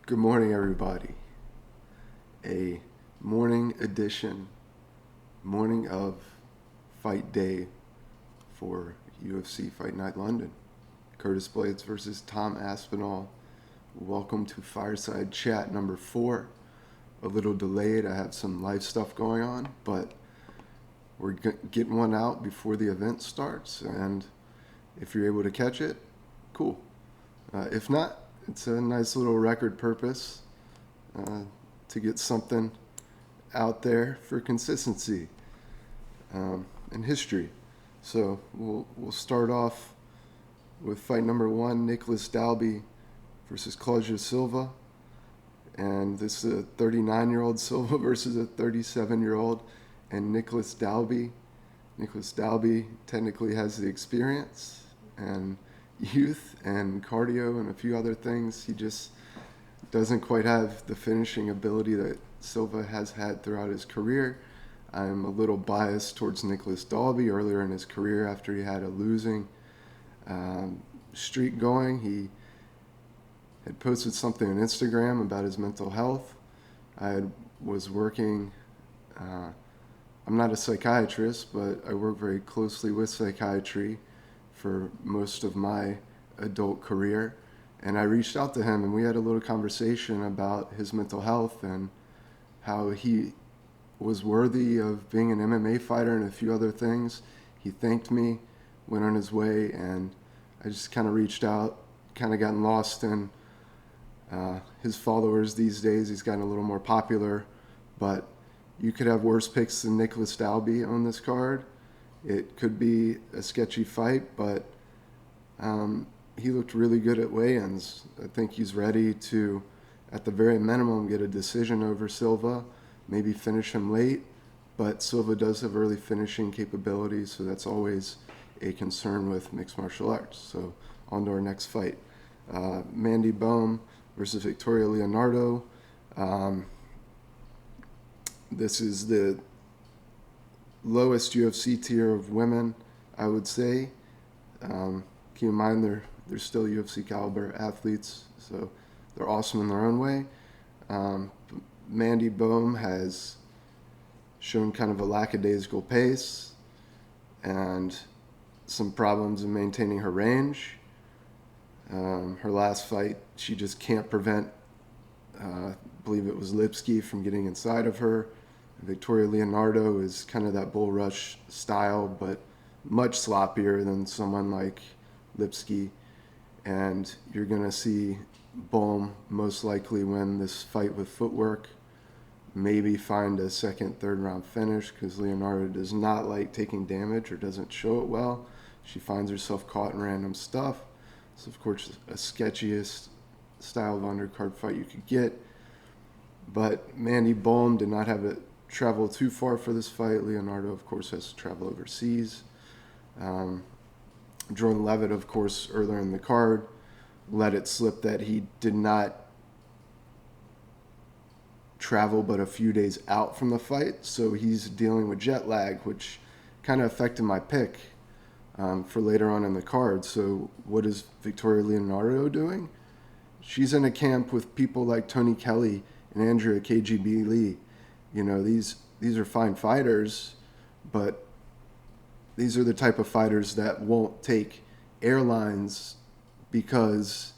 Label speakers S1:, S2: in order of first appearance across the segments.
S1: Good morning, everybody. A morning edition, morning of fight day for UFC Fight Night London. Curtis Blaydes versus Tom Aspinall. Welcome to FireSide Chat number 4. A little delayed. I have some life stuff going on, but we're getting one out before the event starts. And if you're able to catch it, cool. If not, it's a nice little record purpose to get something out there for consistency and history. So we'll start off with fight number 1, Nicholas Dalby versus Claudio Silva. And this is a 39-year-old Silva versus a 37-year-old. And Nicholas Dalby technically has the experience and youth and cardio and a few other things. He just doesn't quite have the finishing ability that Silva has had throughout his career. I'm a little biased towards Nicholas Dalby earlier in his career after he had a losing streak going. He had posted something on Instagram about his mental health. Was working, I'm not a psychiatrist, but I work very closely with psychiatry for most of my adult career. And I reached out to him and we had a little conversation about his mental health and how he was worthy of being an MMA fighter and a few other things. He thanked me, went on his way, and I just kind of reached out, kind of gotten lost in his followers these days. He's gotten a little more popular, but you could have worse picks than Nicholas Dalby on this card. It could be a sketchy fight, but he looked really good at weigh-ins. I think he's ready to, at the very minimum, get a decision over Silva, maybe finish him late, but Silva does have early finishing capabilities, so that's always a concern with mixed martial arts. So on to our next fight. Mandy Bohm versus Victoria Leonardo. This is the lowest UFC tier of women, I would say. Keep in mind they're still UFC caliber athletes, so they're awesome in their own way. Mandy Bohm has shown kind of a lackadaisical pace and some problems in maintaining her range. Her last fight, she just can't prevent, I believe it was Lipsky, from getting inside of her. Victoria Leonardo is kind of that bull rush style, but much sloppier than someone like Lipsky. And you're going to see Bohm most likely win this fight with footwork, maybe find a second, third round finish, because Leonardo does not like taking damage or doesn't show it well. She finds herself caught in random stuff. So, of course, a sketchiest style of undercard fight you could get. But Mandy Bohm did not have to travel too far for this fight. Leonardo, of course, has to travel overseas. Jordan Levitt, of course, earlier in the card, let it slip that he did not travel but a few days out from the fight. So he's dealing with jet lag, which kind of affected my pick for later on in the card. So what is Victoria Leonardo doing? She's in a camp with people like Tony Kelly and Andrea KGB Lee. You know, these are fine fighters, but these are the type of fighters that won't take airlines because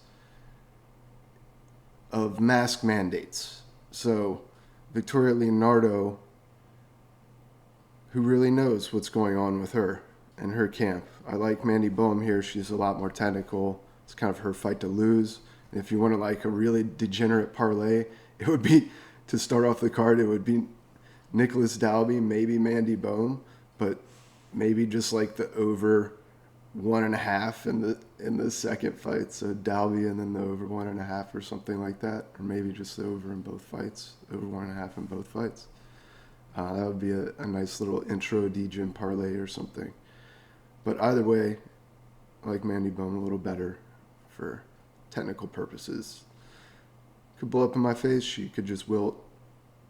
S1: of mask mandates. So Victoria Leonardo, who really knows what's going on with her and her camp. I like Mandy Bohm here. She's a lot more technical. It's kind of her fight to lose. And if you want to like a really degenerate parlay, it would be, to start off the card, it would be Nicholas Dalby, maybe Mandy Bohm, but maybe just like the over 1.5 in the second fight. So Dalby and then the over 1.5 or something like that, or maybe just the over in both fights, over 1.5 in both fights. That would be a nice little intro degen parlay or something. But either way, I like Mandy Bohm a little better for technical purposes. Could blow up in my face. She could just wilt,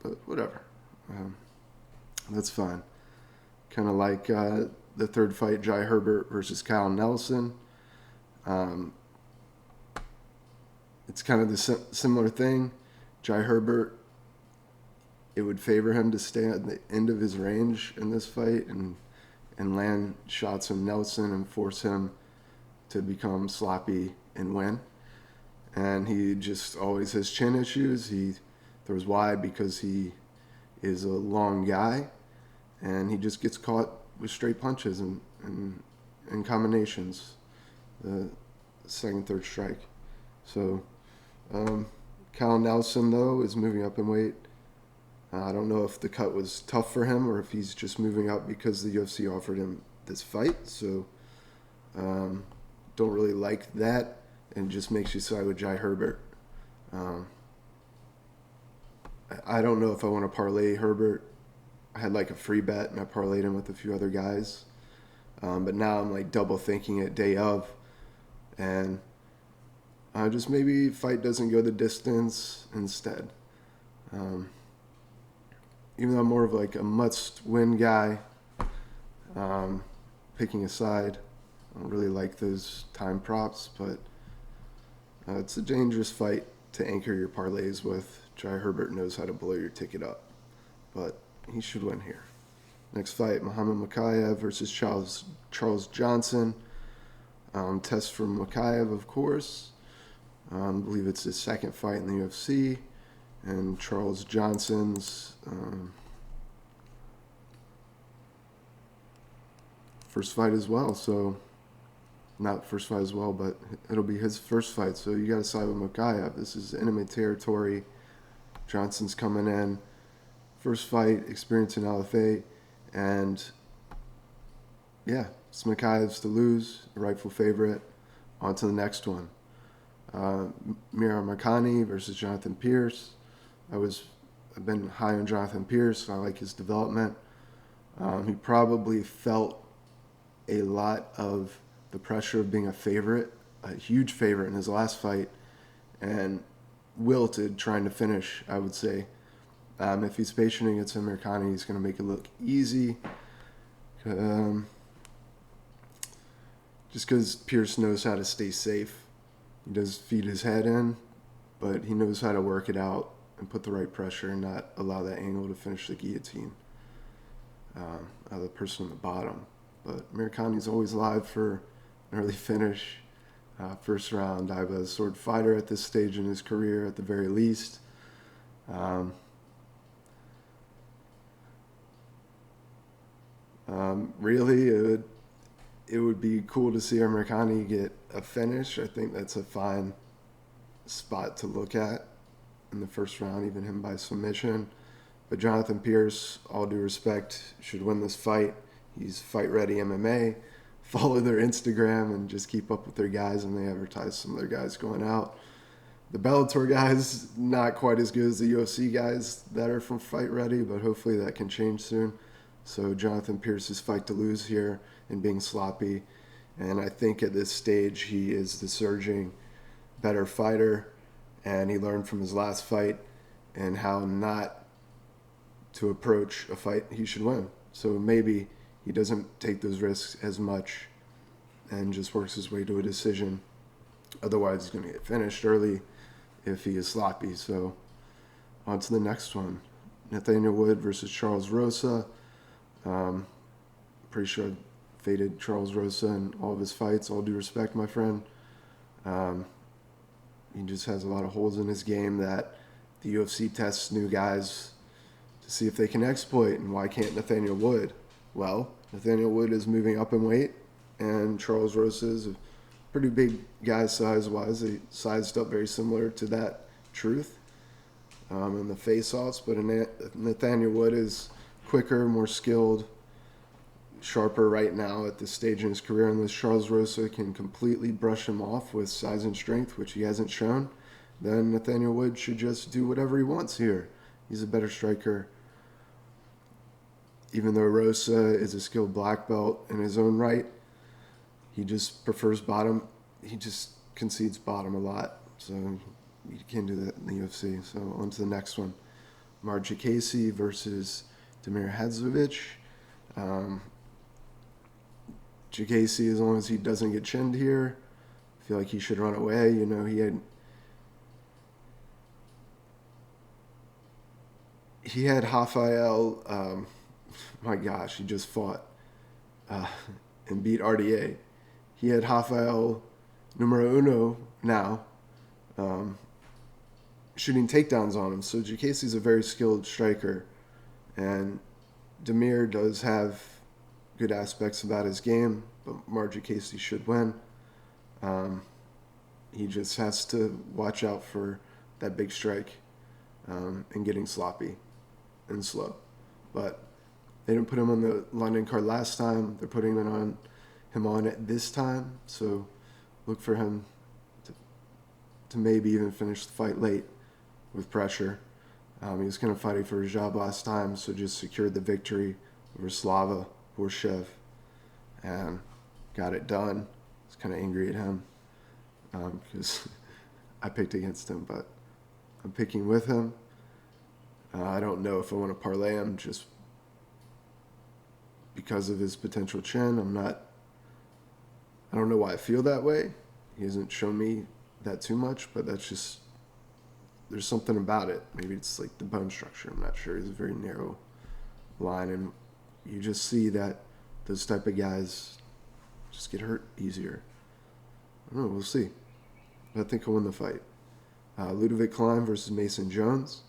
S1: but whatever. That's fine. Kind of like the third fight, Jai Herbert versus Kyle Nelson. it's kind of the similar thing. Jai Herbert, it would favor him to stay at the end of his range in this fight and land shots on Nelson and force him to become sloppy and win. And he just always has chin issues. He throws wide because he is a long guy, and he just gets caught with straight punches and combinations, the second, third strike. So Cal Nelson, though, is moving up in weight. I don't know if the cut was tough for him or if he's just moving up because the UFC offered him this fight. So don't really like that, and just makes you side with Jai Herbert. I don't know if I want to parlay Herbert. I had like a free bet and I parlayed him with a few other guys. But now I'm like double thinking it day of. And just maybe fight doesn't go the distance instead. Even though I'm more of like a must-win guy, picking a side, I don't really like those time props, but it's a dangerous fight to anchor your parlays with. Jai Herbert knows how to blow your ticket up, but he should win here. Next fight, Muhammad Mokaev versus Charles Johnson. Test for Mokaev, of course. I believe it's his second fight in the UFC. And Charles Johnson's first fight as well. So, not first fight as well, but it'll be his first fight. So you got to side with Mokaev. This is enemy territory. Johnson's coming in. First fight, experience in LFA. And, yeah, it's Mokaev's to lose, the rightful favorite. On to the next one. Mira Marcani versus Jonathan Pierce. I've been high on Jonathan Pierce. I like his development. He probably felt a lot of the pressure of being a huge favorite in his last fight, and wilted trying to finish, I would say. If he's patient against Marcani, he's going to make it look easy. Just because Pierce knows how to stay safe. He does feed his head in, but he knows how to work it out and put the right pressure and not allow that angle to finish the guillotine. The person on the bottom. But Marcani's always live for an early finish. First round, I'm a sword fighter at this stage in his career, at the very least. Really, it would be cool to see Marcani get a finish. I think that's a fine spot to look at in the first round, even him by submission. But Jonathan Pierce, all due respect, should win this fight. He's Fight Ready MMA. Follow their Instagram and just keep up with their guys, and they advertise some of their guys going out. The Bellator guys, not quite as good as the UFC guys that are from Fight Ready, but hopefully that can change soon. So Jonathan Pierce's fight to lose here and being sloppy. And I think at this stage he is the surging better fighter, and he learned from his last fight and how not to approach a fight he should win. So maybe he doesn't take those risks as much and just works his way to a decision. Otherwise, he's going to get finished early if he is sloppy. So on to the next one. Nathaniel Wood versus Charles Rosa. Pretty sure I faded Charles Rosa in all of his fights. All due respect, my friend. He just has a lot of holes in his game that the UFC tests new guys to see if they can exploit. And why can't Nathaniel Wood? Well, Nathaniel Wood is moving up in weight, and Charles Rosa is a pretty big guy size-wise. They sized up very similar to that truth in the face-offs, but Nathaniel Wood is quicker, more skilled, sharper right now at this stage in his career, unless Charles Rosa can completely brush him off with size and strength, which he hasn't shown. Then Nathaniel Wood should just do whatever he wants here. He's a better striker. Even though Rosa is a skilled black belt in his own right, he just prefers bottom. He just concedes bottom a lot. So you can't do that in the UFC. So on to the next one. Margie Casey versus Damir Hadzovic. Casey, as long as he doesn't get chinned here, I feel like he should run away. You know, he had he had Rafael. My gosh, he just fought uh, and beat RDA. He had Rafael numero uno now, um, shooting takedowns on him. So Jacasey's a very skilled striker, and Demir does have good aspects about his game, but Mark Jacasey should win. He just has to watch out for that big strike and getting sloppy and slow. But they didn't put him on the London card last time. They're putting him on it this time. So look for him to maybe even finish the fight late with pressure. He was kind of fighting for his job last time, so just secured the victory over Slava Borshev and got it done. I was kind of angry at him because I picked against him, but I'm picking with him. I don't know if I want to parlay him just because of his potential chin. I don't know why I feel that way. He hasn't shown me that too much, but that's just, there's something about it. Maybe it's like the bone structure. I'm not sure. He's a very narrow line, and you just see that those type of guys just get hurt easier. I don't know. We'll see. But I think I'll win the fight. Ludovic Klein versus Mason Jones.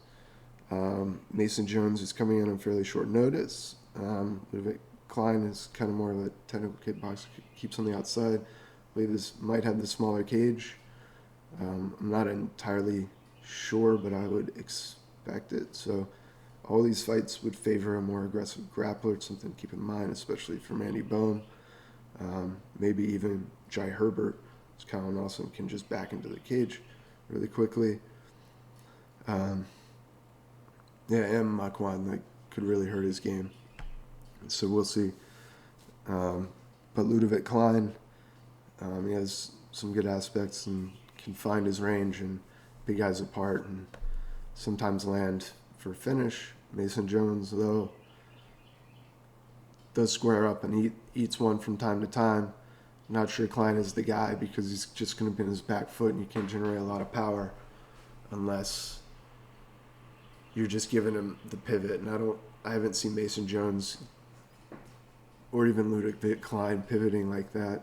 S1: Mason Jones is coming in on fairly short notice. Ludovic Klein is kind of more of a technical kickboxer, keeps on the outside. Blaydes might have the smaller cage. I'm not entirely sure, but I would expect it. So all these fights would favor a more aggressive grappler, something to keep in mind, especially for Mandy Bone. Maybe even Jai Herbert, as Colin Nelson can just back into the cage really quickly. And Makwan, that could really hurt his game. So we'll see. But Ludovic Klein, he has some good aspects and can find his range and big guys apart and sometimes land for a finish. Mason Jones, though, does square up and eats one from time to time. Not sure Klein is the guy because he's just going to be on his back foot and you can't generate a lot of power unless you're just giving him the pivot. And I haven't seen Mason Jones or even Ludovic Klein pivoting like that.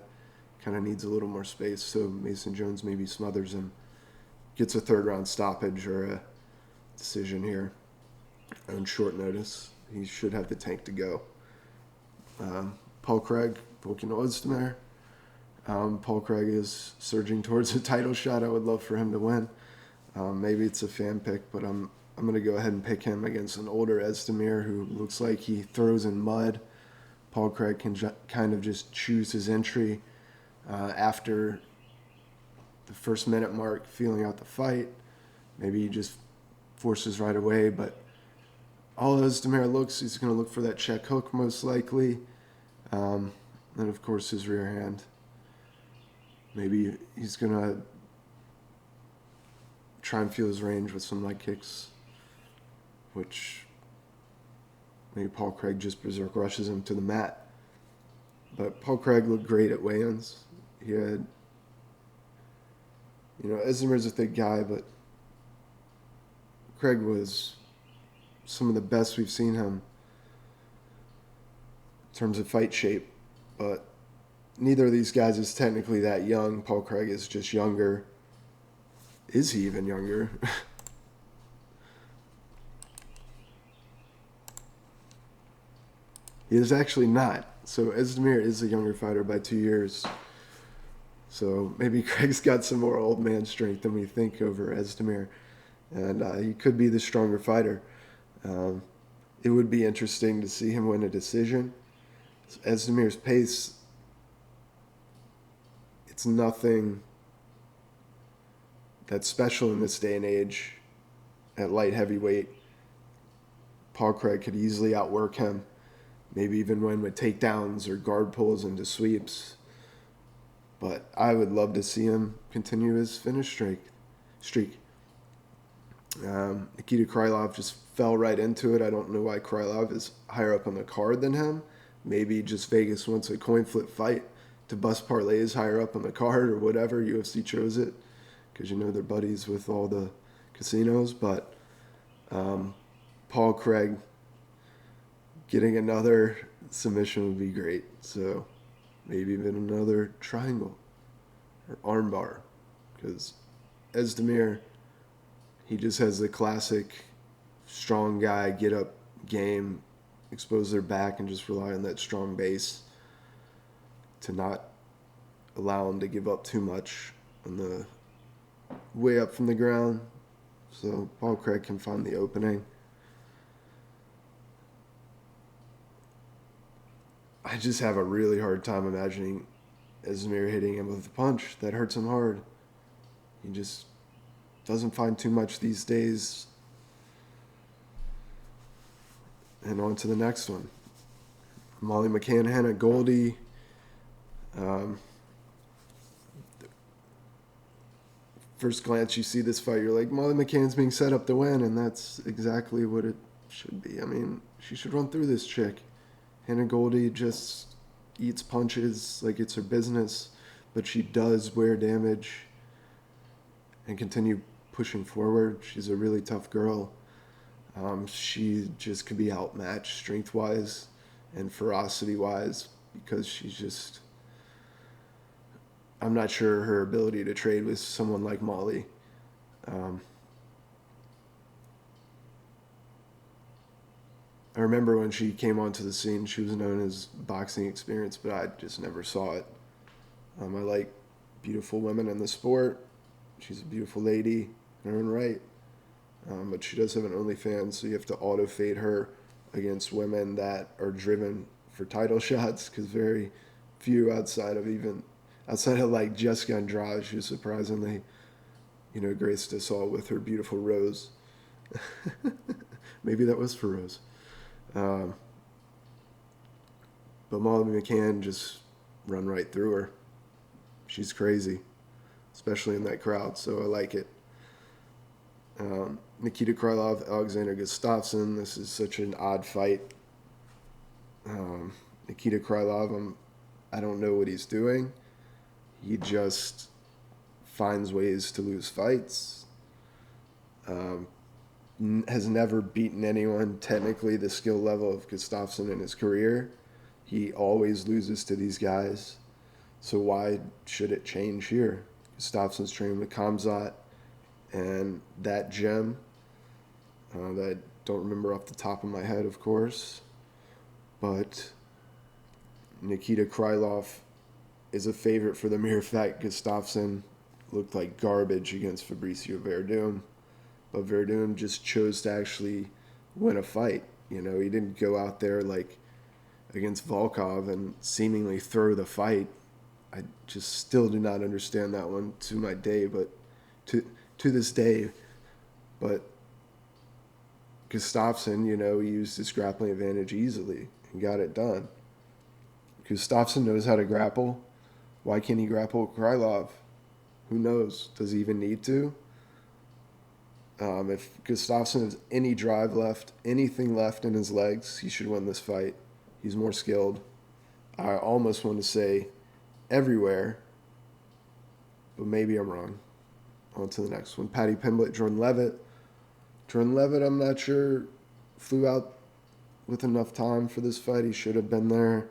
S1: Kind of needs a little more space. So Mason Jones maybe smothers him, gets a third round stoppage or a decision here on short notice. He should have the tank to go. Paul Craig, Volkan Ozdemir. Paul Craig is surging towards a title shot. I would love for him to win. Maybe it's a fan pick, but I'm going to go ahead and pick him against an older Ozdemir who looks like he throws in mud. Paul Craig can kind of just choose his entry after the first minute mark, feeling out the fight. Maybe he just forces right away, but all Ozdemir looks, he's going to look for that check hook most likely. And of course his rear hand. Maybe he's going to try and feel his range with some leg kicks, which maybe Paul Craig just berserk rushes him to the mat. But Paul Craig looked great at weigh-ins. He had, Ozdemir's a thick guy, but Craig was some of the best we've seen him in terms of fight shape. But neither of these guys is technically that young. Paul Craig is just younger. Is he even younger? He is actually not. So Ozdemir is a younger fighter by 2 years. So maybe Craig's got some more old man strength than we think over Ozdemir. And he could be the stronger fighter. It would be interesting to see him win a decision. Ozdemir's pace, it's nothing that's special in this day and age at light heavyweight. Paul Craig could easily outwork him, maybe even win with takedowns or guard pulls into sweeps. But I would love to see him continue his finish streak. Nikita Krylov just fell right into it. I don't know why Krylov is higher up on the card than him. Maybe just Vegas wants a coin flip fight to bust parlays higher up on the card or whatever. UFC chose it because they're buddies with all the casinos. But Paul Craig getting another submission would be great. So maybe even another triangle or armbar. Because Özdemir, he just has the classic strong guy, get up game, expose their back, and just rely on that strong base to not allow him to give up too much on the way up from the ground. So Paul Craig can find the opening. I just have a really hard time imagining Özdemir hitting him with a punch. That hurts him hard. He just doesn't find too much these days. And on to the next one. Molly McCann, Hannah Goldie. First glance, you see this fight, you're like, Molly McCann's being set up to win, and that's exactly what it should be. I mean, she should run through this chick. Hannah Goldie just eats punches like it's her business, but she does wear damage and continue pushing forward. She's a really tough girl. She just could be outmatched strength-wise and ferocity-wise because she's just... I'm not sure her ability to trade with someone like Molly. I remember when she came onto the scene, she was known as boxing experience, but I just never saw it. I like beautiful women in the sport. She's a beautiful lady in her own right. But she does have an OnlyFans, so you have to auto-fade her against women that are driven for title shots, because very few outside of like Jessica Andrade, who surprisingly, graced us all with her beautiful rose. Maybe that was for Rose. But Molly McCann just run right through her. She's crazy, especially in that crowd, so I like it. Nikita Krylov, Alexander Gustafsson. This is such an odd fight. Nikita Krylov, I don't know what he's doing. He just finds ways to lose fights. Has never beaten anyone technically the skill level of Gustafsson in his career. He always loses to these guys. So why should it change here? Gustafsson's trained with Khamzat and that gem that I don't remember off the top of my head, of course. But Nikita Krylov is a favorite for the mere fact Gustafsson looked like garbage against Fabricio Verdun. But Verdun just chose to actually win a fight. He didn't go out there like against Volkov and seemingly throw the fight. I just still do not understand that one to my day, but to this day. But Gustafsson, he used his grappling advantage easily and got it done. Gustafsson knows how to grapple. Why can't he grapple Krylov? Who knows? Does he even need to? If Gustafsson has any drive left, anything left in his legs, he should win this fight. He's more skilled. I almost want to say everywhere, but maybe I'm wrong. On to the next one. Paddy Pimblett, Jordan Leavitt. Jordan Leavitt, I'm not sure, flew out with enough time for this fight. He should have been there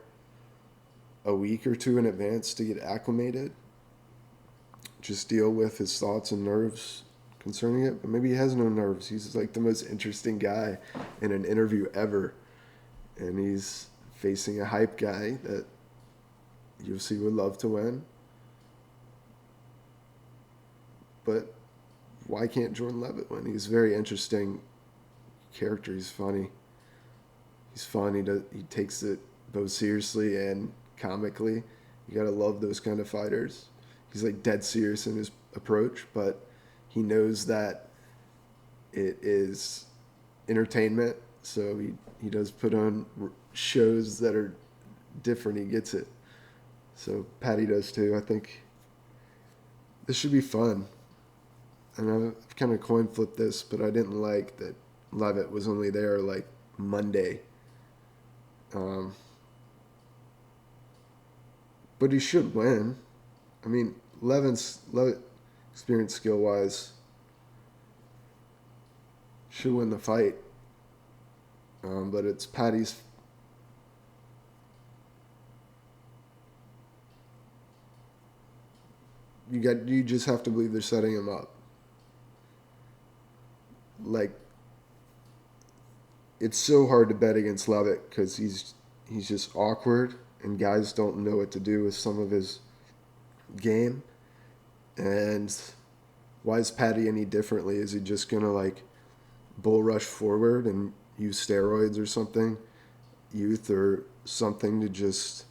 S1: a week or two in advance to get acclimated. Just deal with his thoughts and nerves concerning it. But maybe he has no nerves. He's like the most interesting guy in an interview ever. And he's facing a hype guy that UFC would love to win. But why can't Jordan Leavitt win? He's a very interesting character. He's funny. He's fun. He takes it both seriously and comically. You gotta love those kind of fighters. He's like dead serious in his approach, but he knows that it is entertainment. So he does put on shows that are different. He gets it. So Patty does too. I think this should be fun. And I've kind of coin flipped this, but I didn't like that Leavitt was only there like Monday. But he should win. I mean, Leavitt, experience skill-wise, should win the fight. But it's Paddy's. You just have to believe they're setting him up. Like, it's so hard to bet against Levitt because he's just awkward and guys don't know what to do with some of his game. And why is Paddy any differently? Is he just gonna like bull rush forward and use steroids or something, youth or something to just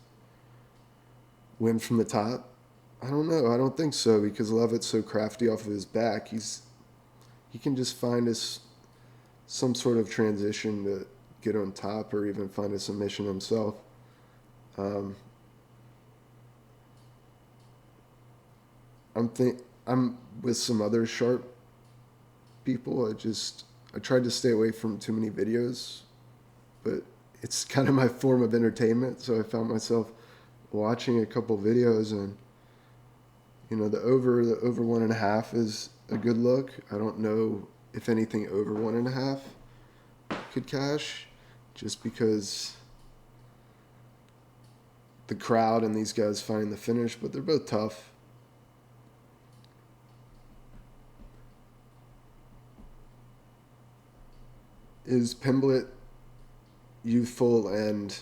S1: win from the top? I don't know. I don't think so because Levitt's so crafty off of his back. He can just find us some sort of transition to get on top or even find a submission himself. I'm with some other sharp people. I tried to stay away from too many videos, but it's kind of my form of entertainment. So I found myself watching a couple videos, and the over 1.5 is a good look. I don't know if anything over 1.5 could cash, just because the crowd and these guys find the finish, but they're both tough. Is Pimblett youthful and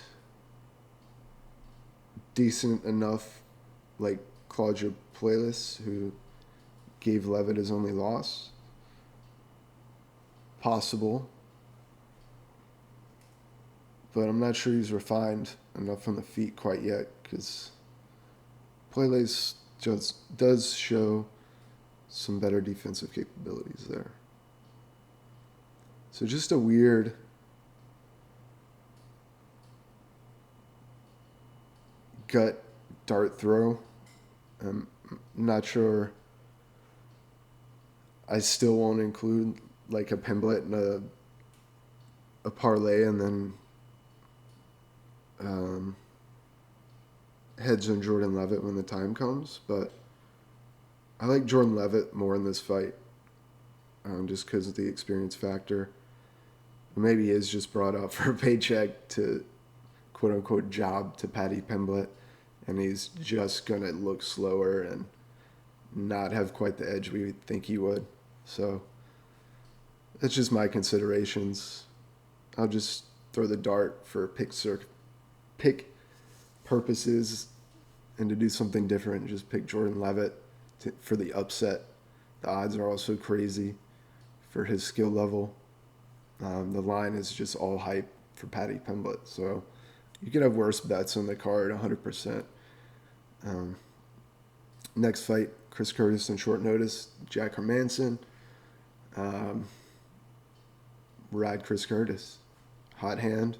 S1: decent enough, like Claudia Blaydes, who gave Levitt his only loss? Possible. But I'm not sure he's refined enough on the feet quite yet, because Blaydes just does show some better defensive capabilities there. So just a weird gut dart throw. I'm not sure. I still won't include like a Pimblett and a parlay and then heads on Jordan Levitt when the time comes. But I like Jordan Levitt more in this fight, just because of the experience factor. Maybe he is just brought out for a paycheck to quote-unquote job to Paddy Pimblett, and he's just going to look slower and not have quite the edge we would think he would. So that's just my considerations. I'll just throw the dart for pick purposes and to do something different. Just pick Jordan Levitt for the upset. The odds are also crazy for his skill level. The line is just all hype for Paddy Pimblett. So you could have worse bets on the card, 100%. Next fight, Chris Curtis on short notice, Jack Hermansson. Ride Chris Curtis. Hot hand.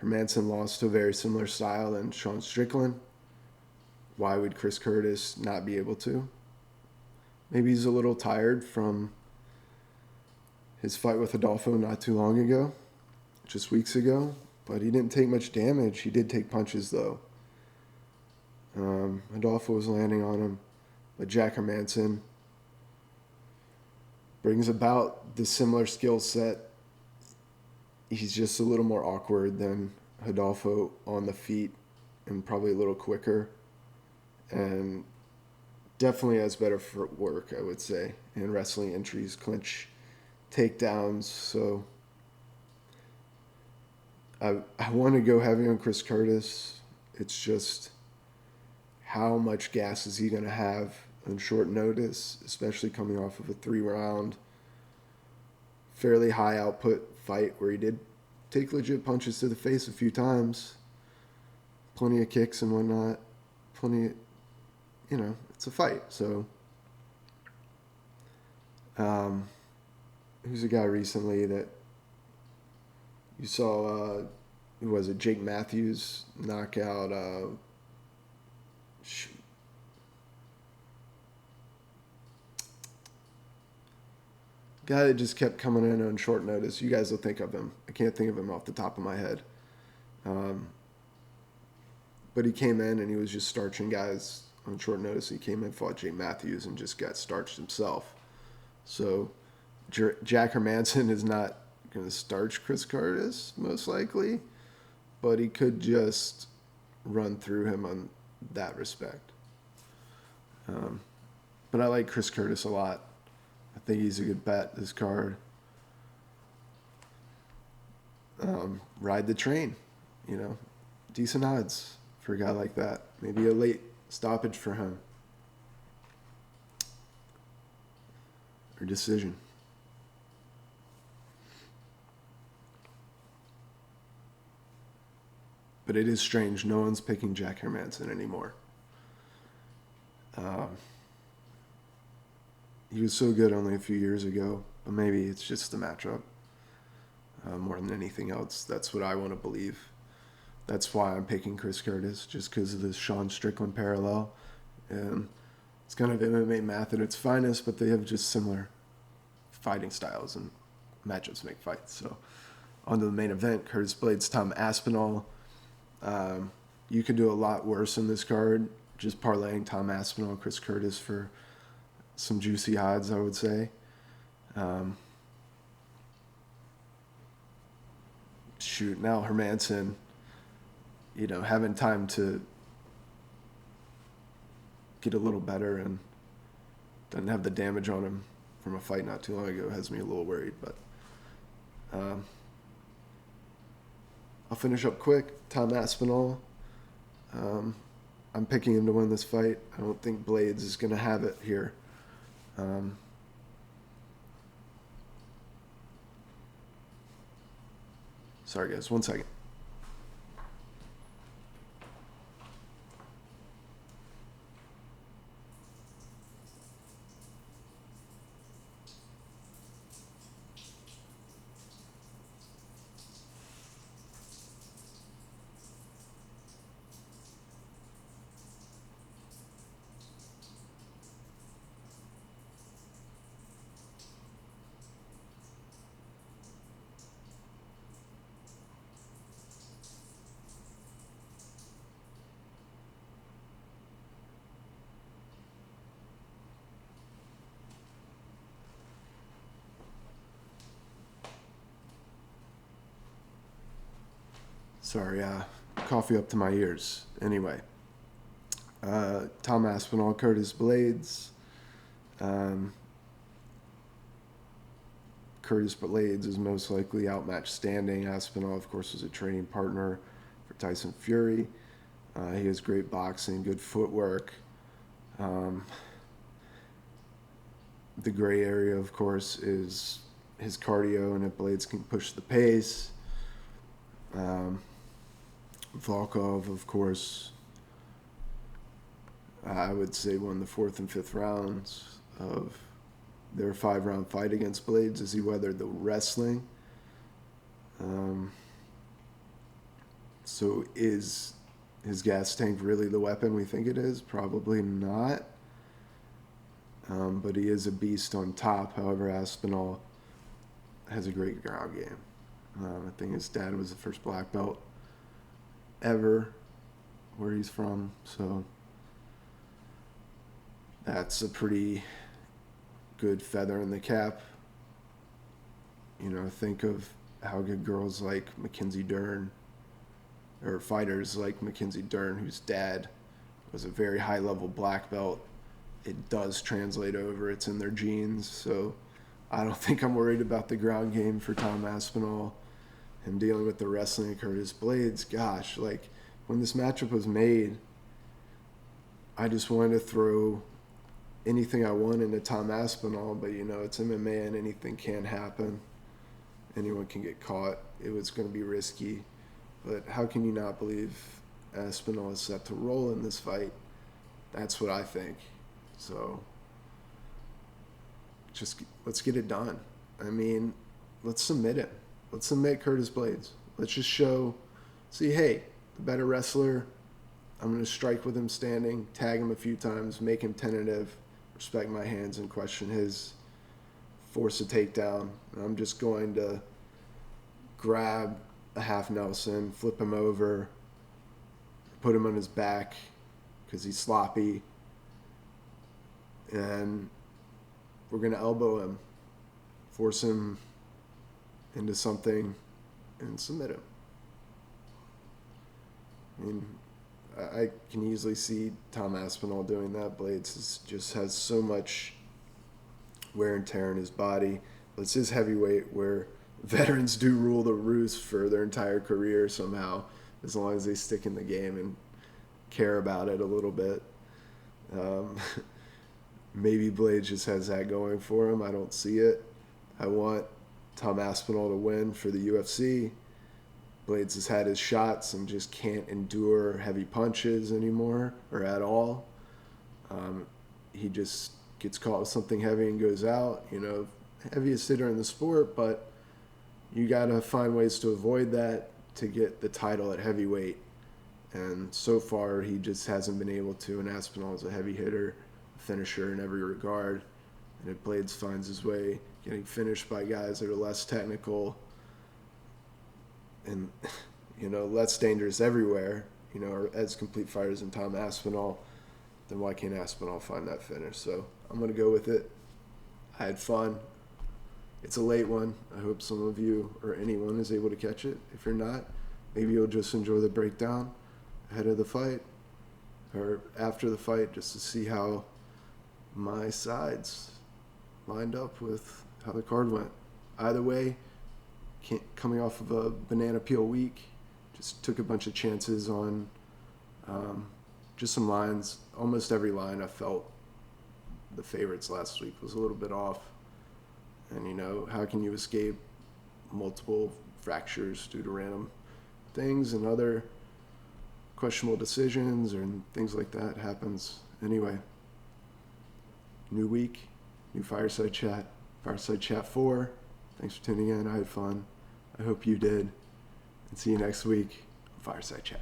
S1: Hermansson lost to a very similar style than Sean Strickland. Why would Chris Curtis not be able to? Maybe he's a little tired from his fight with Adolfo not too long ago, just weeks ago, but he didn't take much damage. He did take punches, though. Adolfo was landing on him, but Jack Hermansson brings about the similar skill set. He's just a little more awkward than Adolfo on the feet and probably a little quicker, and definitely has better footwork, I would say, in wrestling entries, clinch, takedowns. So I want to go heavy on Chris Curtis. It's just how much gas is he going to have on short notice, especially coming off of a 3-round, fairly high output fight where he did take legit punches to the face a few times, plenty of kicks and whatnot, it's a fight. So who's a guy recently that you saw, who was it, Jake Matthews knock out guy that just kept coming in on short notice. You guys will think of him. I can't think of him off the top of my head. But he came in and he was just starching guys on short notice. He came in, fought Jake Matthews, and just got starched himself. So Jack Hermansson is not going to starch Chris Curtis, most likely, but he could just run through him on that respect. But I like Chris Curtis a lot. I think he's a good bet, this card. Ride the train, decent odds for a guy like that. Maybe a late stoppage for him. Or decision. But it is strange. No one's picking Jack Hermanson anymore. He was so good only a few years ago, but maybe it's just the matchup more than anything else. That's what I want to believe. That's why I'm picking Chris Curtis, just because of this Sean Strickland parallel. And it's kind of MMA math at its finest, but they have just similar fighting styles, and matchups make fights. So on to the main event, Curtis Blaydes, Tom Aspinall. You could do a lot worse in this card, just parlaying Tom Aspinall and Chris Curtis for some juicy odds, I would say. Now Hermanson, having time to get a little better and doesn't have the damage on him from a fight not too long ago has me a little worried, but I'll finish up quick. Tom Aspinall. I'm picking him to win this fight. I don't think Blaydes is going to have it here. Sorry, guys. 1 second. Sorry, coffee up to my ears. Anyway, Tom Aspinall, Curtis Blaydes. Curtis Blaydes is most likely outmatched standing. Aspinall, of course, was a training partner for Tyson Fury. He has great boxing, good footwork. The gray area, of course, is his cardio, and if Blaydes can push the pace. Volkov, of course, I would say won the 4th and 5th rounds of their 5-round fight against Blaydes as he weathered the wrestling. So is his gas tank really the weapon we think it is? Probably not. But he is a beast on top. However, Aspinall has a great ground game. I think his dad was the first black belt ever where he's from, so that's a pretty good feather in the cap. Think of how good girls like Mackenzie Dern, or fighters like Mackenzie Dern, whose dad was a very high-level black belt. It does translate over. It's in their genes, so I don't think I'm worried about the ground game for Tom Aspinall. Him dealing with the wrestling of Curtis Blaydes, gosh, when this matchup was made, I just wanted to throw anything I want into Tom Aspinall, but it's MMA and anything can happen. Anyone can get caught. It was going to be risky, but how can you not believe Aspinall is set to roll in this fight? That's what I think. So just let's get it done. Let's submit it. Let's submit Curtis Blaydes. Let's just see, hey, the better wrestler. I'm going to strike with him standing, tag him a few times, make him tentative, respect my hands and question his, force a takedown. I'm just going to grab a half Nelson, flip him over, put him on his back because he's sloppy, and we're going to elbow him, force him into something and submit him. I mean, I can easily see Tom Aspinall doing that. Blaydes just has so much wear and tear in his body. But it's his heavyweight where veterans do rule the roost for their entire career somehow, as long as they stick in the game and care about it a little bit. Maybe Blaydes just has that going for him. I don't see it. I want Tom Aspinall to win for the UFC. Blaydes has had his shots and just can't endure heavy punches anymore or at all. He just gets caught with something heavy and goes out. Heaviest hitter in the sport, but you got to find ways to avoid that to get the title at heavyweight. And so far, he just hasn't been able to. And Aspinall is a heavy hitter, a finisher in every regard. And if Blaydes finds his way getting finished by guys that are less technical and, less dangerous everywhere, or as complete fighters in Tom Aspinall, then why can't Aspinall find that finish? So I'm going to go with it. I had fun. It's a late one. I hope some of you or anyone is able to catch it. If you're not, maybe you'll just enjoy the breakdown ahead of the fight or after the fight just to see how my sides lined up with how the card went. Either way, coming off of a banana peel week, just took a bunch of chances on just some lines. Almost every line I felt the favorites last week was a little bit off. And, how can you escape multiple fractures due to random things and other questionable decisions or things like that happens anyway. New week, new Fireside Chat, Fireside Chat 4. Thanks for tuning in. I had fun. I hope you did. And see you next week on Fireside Chat.